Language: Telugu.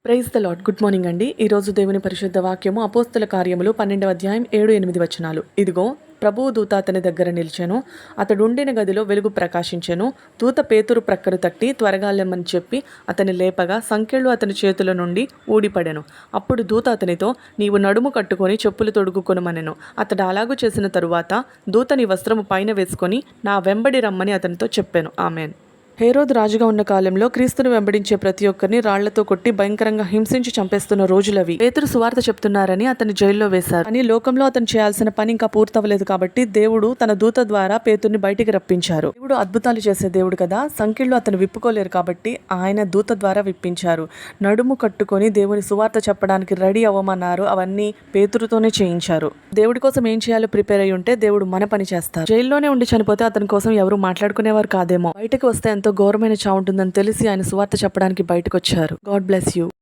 Praise the lord. Good morning అండి. ఈరోజు దేవుని పరిశుద్ధ వాక్యము అపోస్తల కార్యములు 12వ అధ్యాయం 7-8 వచనాలు. ఇదిగో, ప్రభువు దూత అతని దగ్గర నిలిచెను. అతడుండిన గదిలో వెలుగు ప్రకాశించెను. దూత పేతురు ప్రక్కను తట్టి త్వరగా లెమ్మని చెప్పి అతని లేపగా సంకెళ్ళు అతని చేతుల నుండి ఊడిపడెను. అప్పుడు దూత అతనితో, నీవు నడుము కట్టుకొని చెప్పులు తొడుగుకొనుమనెను. అతడు అలాగు చేసిన తరువాత దూత నీ వస్త్రము పైన వేసుకొని నా వెంబడి రమ్మని అతనితో చెప్పాను. ఆమెన్. హేరోదు రాజుగా ఉన్న కాలంలో క్రీస్తును వెంబడించే ప్రతి ఒక్కరిని రాళ్లతో కొట్టి భయంకరంగా హింసించి చంపేస్తున్న రోజులవి. పేతురు సువార్త చెప్తున్నారని అతన్ని జైల్లో వేశారు. కానీ లోకంలో అతను చేయాల్సిన పని ఇంకా పూర్తవలేదు కాబట్టి దేవుడు తన దూత ద్వారా పేతుర్ని బయటికి రప్పించారు. దేవుడు అద్భుతాలు చేసే దేవుడు కదా. సంఖ్యలు అతను విప్పుకోలేరు కాబట్టి ఆయన దూత ద్వారా విప్పించారు. నడుము కట్టుకొని దేవుని సువార్త చెప్పడానికి రెడీ అవ్వమన్నారు. అవన్నీ పేతురుతోనే చేయించారు. దేవుడి కోసం ఏం చేయాలో ప్రిపేర్ అయి ఉంటే దేవుడు మన పని చేస్తారు. జైల్లోనే ఉండి చనిపోతే అతని కోసం ఎవరు మాట్లాడుకునేవారు కాదేమో. బయటకు వస్తే ఎంతో ఘోరమైన చావు ఉంటుందని తెలిసి ఆయన సువార్త చెప్పడానికి బయటకు వచ్చారు. God bless you.